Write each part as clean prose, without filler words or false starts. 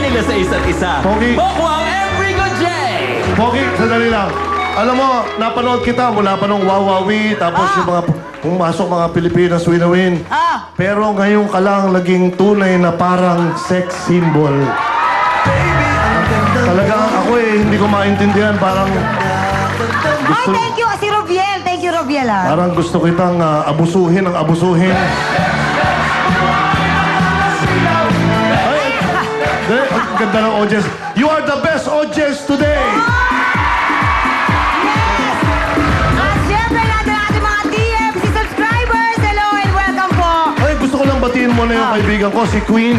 nila sa isa't isa. Pogi. Bokwang Enrico J. Pogi, sandali lang. Alam mo, napanood kita mula pa nung Wawawi, tapos yung mga pumasok mga Pilipinas win-win. Pero ngayon ka lang naging tunay na parang sex symbol. Talagang ako hindi ko maintindihan. Parang Ay, thank you, si Robiel. Thank you, Robiel, ha? parang gusto kitang abusuhin ang abusuhin. Ay, ang ganda ng audience. You are the best audience today! At syempre natin ating mga TFC subscribers. Hello and welcome po. Ay, gusto ko lang batiin mo na yung kaibigan ko, si Queen,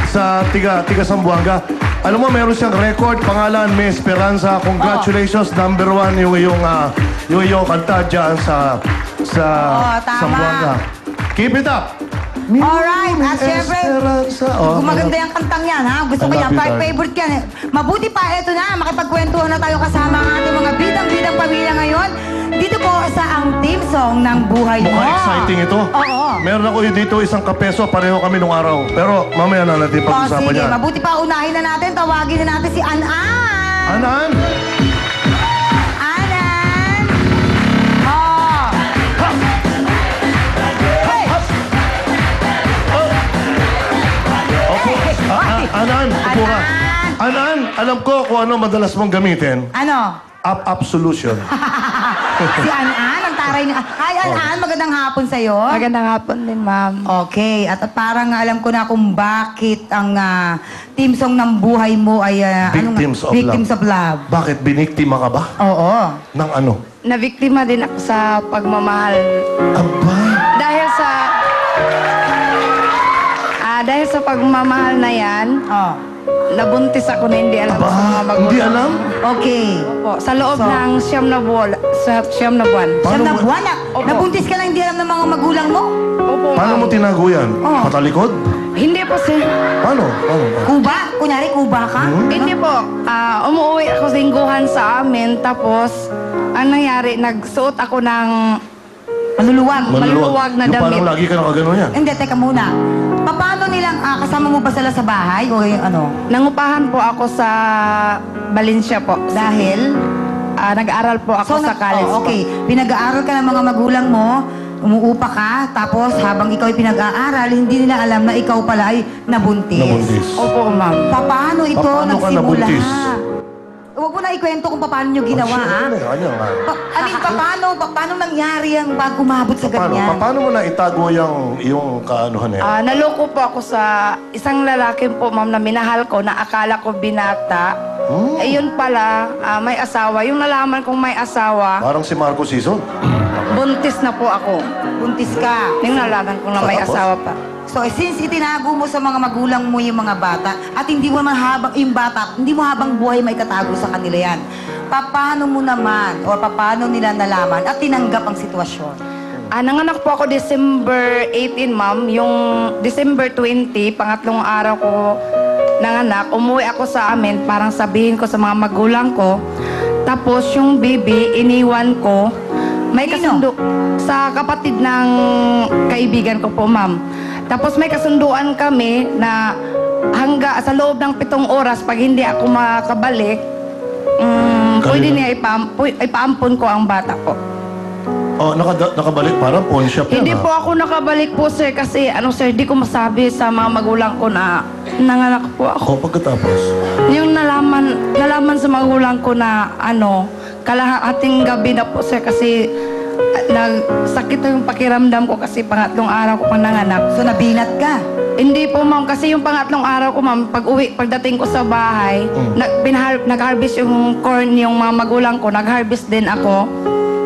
sa tiga Zamboanga. Alam mo, meron siyang record, pangalan, May Esperanza. Congratulations, number 1 yung iyong kanta dyan sa tama. Zamboanga. Keep it up! Alright, at syempre, kung maganda yung kantang yan, ha? Gusto ko I love yan, you, darling. favorite yan. Mabuti pa, eto na, makipagkwentuhan na tayo kasama ang ating mga bidang-bidang pamilya ngayon. Dito po sa ang team song ng buhay mo. Mukhang exciting ito. Oo. Meron ako dito isang kapeso, pareho kami nung araw. Pero mamaya na natin pag-usapan Sige, yan. mabuti pa, unahin na natin, tawagin na natin si Anan. Anan? Anan! Oh! Hey! Opo. Anan, upo ka. Anan, alam ko kung ano madalas mong gamitin. Ano? Up solution. Si Anan, ang taray niya. Hi, Anan, magandang hapon sa'yo. Magandang hapon din, ma'am. Okay, at parang alam ko na kung bakit ang team song ng buhay mo ay Victims of Love. Bakit? Biniktima ka ba? Oo. Ng ano? Nabiktima din ako sa pagmamahal. Aba? Dahil sa pagmamahal na yan, Oh. nabuntis ako na hindi alam sa mga magulang. Hindi alam? Okay. Opo, sa loob So- ng siyam na buwan. Siyam na mo- buwan na. Opo. Nabuntis ka lang hindi alam ng mga magulang mo? Opo, Paano ma'am. mo tinago yan? Oh. Patalikod? Hindi po, sir. Paano? Kuba? Kunyari, kuba ka? Hindi po. Umuwi ako sa lingguhan sa amin, tapos ang nangyari, nagsuot ako ng maluluwag na Yung damit. parang lagi ka nakagano yan. Hindi, teka muna. Paano nilang, kasama mo ba sila sa bahay? O yung ano? Nangupahan po ako sa Valencia po. Dahil? Nag-aaral po ako sa college po. okay. Pinag-aaral ka ng mga magulang mo, umuupa ka, tapos habang ikaw ay pinag-aaral, hindi nila alam na ikaw pala ay nabuntis. Nabuntis. Opo, ma'am. Paano ito Paano ka nagsimula? nabuntis? Huwag mo na ikwento kung paano nyo ginawa, ha? Paano nangyari ang bago umabot sa ganyan? Paano mo na itago yung kaanuhan na yan? Naloko po ako sa isang lalaki po, ma'am, na minahal ko, na akala ko binata. Ayun pala, may asawa. Yung nalaman kong may asawa, Parang si Marco Sison. buntis na po ako. Buntis ka. Yung nalaman kong na may Tapos? asawa pa. So, since itinago mo sa mga magulang mo yung mga bata, at hindi mo naman yung bata, hindi mo habang buhay may katago sa kanila yan, paano mo naman, o paano nila nalaman at tinanggap ang sitwasyon? Nanganak po ako December 18, ma'am. Yung December 20, pangatlong araw ko nanganak, umuwi ako sa amin, parang sabihin ko sa mga magulang ko. Tapos yung baby, iniwan ko. May kasundo sa kapatid ng kaibigan ko po, ma'am. Tapos may kasunduan kami na sa loob ng 7 oras, pag hindi ako makabalik, pwede niya ipaampon ko ang bata po. Oh, nakabalik parang pawn shop yan. Hindi po ako nakabalik po, sir, kasi sir, di ko masabi sa mga magulang ko na nanganak po ako. Pagkatapos? Yung nalaman sa magulang ko na kalahating gabi na po, sir, kasi nagsakit yung pakiramdam ko kasi pangatlong araw ko pang nanganak. So, nabinat ka? Hindi po, ma'am, kasi yung pangatlong araw ko, ma'am, pagdating ko sa bahay, nag-harvest yung corn yung mga magulang ko, nag-harvest din ako.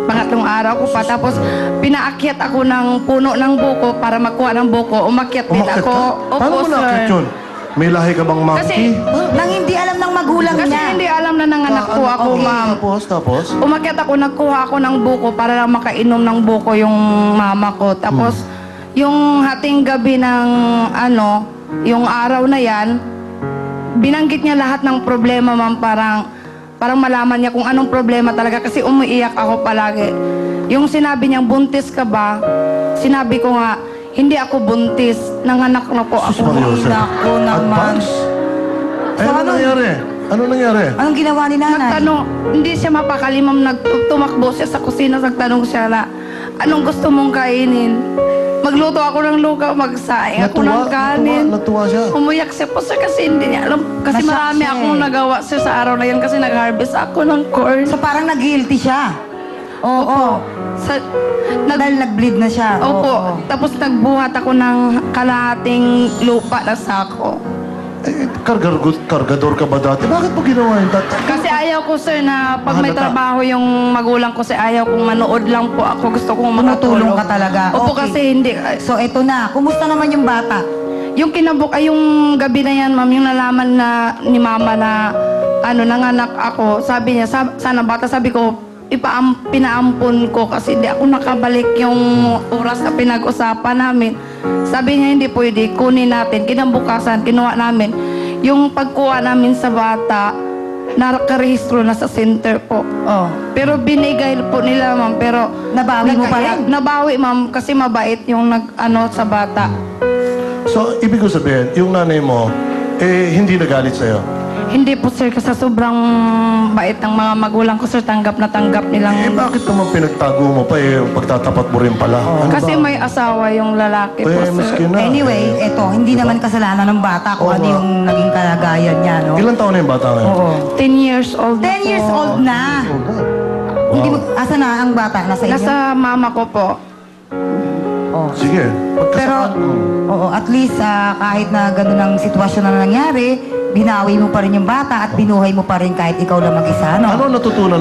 Pangatlong araw ko pa. Tapos, pinaakyat ako ng puno ng buko para makuha ng buko. Umakyat din Umakyat ako. ka? Paano mo nakit yun? May lahi ka bang monkey? Kasi- Nang hindi alam ng magulang Kasi niya. hindi alam na nanganak po ako, ma'am. Tapos? Umakyat ako, nagkuha ako ng buko para lang makainom ng buko yung mama ko. Tapos, yung hating gabi ng yung araw na yan, binanggit niya lahat ng problema, ma'am. Parang malaman niya kung anong problema talaga kasi umiiyak ako palagi. Yung sinabi niyang, buntis ka ba? Sinabi ko nga, hindi ako buntis. Nanganak na po Sus, ako. Maria Jose. Naku naman. Advance? So, nangyari? Ano nangyari? Anong ginawa ni nanay? Nagtanong, hindi siya mapakali, ma'am. Tumakbo siya sa kusina, nagtanong siya na, anong gusto mong kainin? Magluto ako ng lugaw, magsaing ako ng kanin. Natuwa siya. Umuyak siya po, sir, kasi hindi niya alam. Kasi Nashock marami siya akong eh. nagawa sir sa araw na yun kasi nag-harvest ako ng corn. So parang nag-guilty siya. Oo. Sa, Dahil nag-bleed na siya. Opo. Oo. Tapos nagbuhat ako ng kalahating lupa na sako. Eh, kargador ka ba dati? Bakit mo ginawa yun dati? Kasi ayaw ko, sir, na pag may Halata. trabaho yung magulang ko, sir, ayaw kong manood lang po ako. Gusto kong Tumutulong makatulong. ka talaga. Opo, Okay. kasi hindi. So eto na. Kumusta naman yung bata? Yung yung gabi na yan, ma'am, yung nalaman na ni mama na nanganak ako, sabi niya, sana bata, sabi ko, pinaampun ko kasi hindi ako nakabalik yung oras na pinag-usapan namin. Sabi niya, hindi pwede, kunin natin. Kinabukasan, kinuha namin. Yung pagkuha namin sa bata, nakarehistro na sa center po. Oh. Pero binigay po nila, ma'am, pero Nabawi mo pa rin? Nabawi, ma'am, kasi mabait yung sa bata. So, ibig ko sabihin, yung nanay mo, hindi nagalit sa'yo. Hindi po, sir, kasi sobrang bait ng mga magulang ko, sir. Tanggap na tanggap nilang... Bakit naman pinagtago mo pa pagtatapat mo rin pala? Ano kasi ba? may asawa yung lalaki po, sir. Miskin na. Anyway, eto, hindi naman kasalanan ng bata kung Oo ano nga. yung naging kalagayan niya, no? Ilan taon na yung bata ngayon? Oo. 10 years old na 10 years po. old na. Hindi mo, asa na ang bata? Nasa inyo? Nasa mama ko po. Oh. Sige, Pero, oo, at least kahit na gano'n ang sitwasyon na nangyari, binawi mo pa rin yung bata at binuhay mo pa rin kahit ikaw lang mag-isa, no? Ano natutunan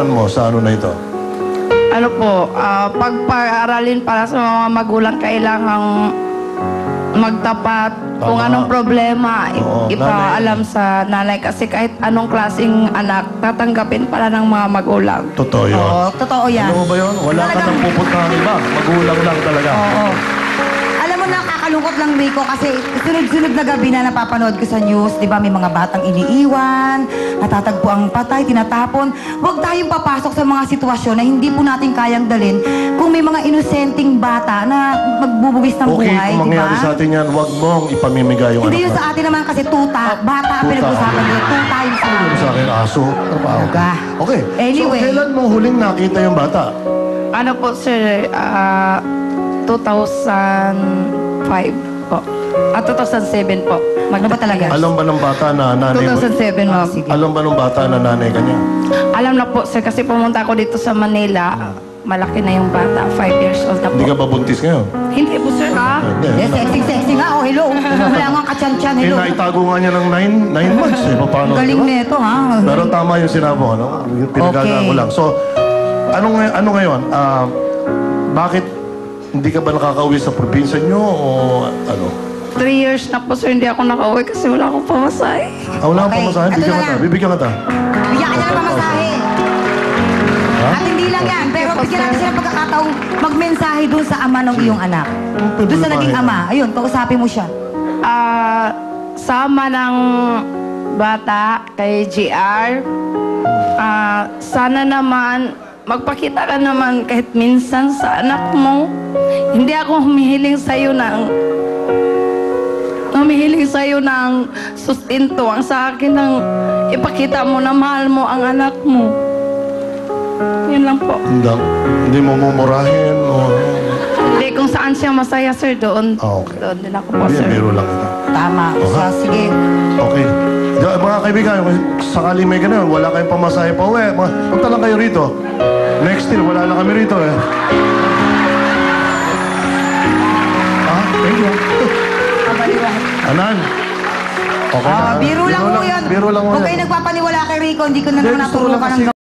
mo sa ano na ito? Ano po, pagpa-aralin para sa mga magulang, kailangang magtapat kung Tama. anong problema, Oo, ipaalam sa nanay. Kasi kahit anong klaseng anak, tatanggapin pala ng mga magulang. Totoo yun. Oo, totoo yan. Ano ba yun? Wala ka nang pupuntahan iba. Magulang lang talaga. Oo. Alam mo, nakakalungkot lang, Rico, kasi sunod-sunod na gabi na napapanood ko sa news, di ba, may mga batang iniiwan, natatagpo ang patay, tinatapon. Huwag tayong papasok sa mga sitwasyon na hindi po natin kayang dalhin kung may mga inosenteng bata na magbubuwis ng Okay, buhay, kung di ba? mangyari sa atin yan, wag mong ipamimigay yung Hindi anak yun sa atin naman kasi tuta, bata ang Tuta. pinag-usapan nila, tuta yung sa Ano sa akin, aso? Trabaho. Oga. Okay. Anyway. So, kailan mo huling nakita yung bata? Ano po, sir, 2005 po. 2007 po. Ano ba talaga? Alam ba ng bata na nanay mo? 2007, ma'am. Sige. Alam ba ng bata na nanay ka niya? Alam na po, sir, kasi pumunta ako dito sa Manila. Malaki na yung bata, 5 years old na po. Hindi ka ba buntis ngayon? Hindi po, sir, ha? Hindi. Yes, sexy nga. Oh, hello. Wala nga kachan-chan, Eh, hello. naitago nga niya ng 9 months eh. Paano, Ang galing di ba? nito, ha? Pero tama yung sinabi mo, ano? Yung pinagagaan Okay. ko lang. So, ano ngayon? Bakit hindi ka ba nakakauwi sa probinsya nyo o ano? 3 years na po, sir, hindi ako nakauwi kasi wala akong pamasahe. Wala Okay, pa masahin? ito Bigyan na ka ta. lang. Bibigyan ka ta. Bigyan ka niya ng pamasahe. Ha? At hindi lang yan, pero Opo, bigyan natin sir. siya ng pagkakataong magmensahe dun sa ama ng iyong anak. Pwede Dun sa naging lumahin. ama. Ayun, kausapin mo siya. Sama ng bata kay GR. Sana naman, magpakita ka naman kahit minsan sa anak mo. Hindi ako humihiling sa'yo ng sustento. Ang sa akin ng ipakita mo na mahal mo ang anak mo. Yun lang po. Hindi mo mumurahin o... Hindi, kung saan siya masaya, sir, doon. Okay. Doon din ako po, Hindi, sir. biro lang ito. Tama. So, sige. Okay. Mga kaibigan, kung sakali may ganun, wala kayong pamasahe pa uwi. Punta lang kayo rito. Next year, wala na kami rito eh. Thank you. Anan? Okay na. Biro lang mo yan. Biro lang mo Huwag yan. kayo nagpapaniwala kay Rico, hindi ko na Hindi, naman gusto ko lang naturukan ng kasi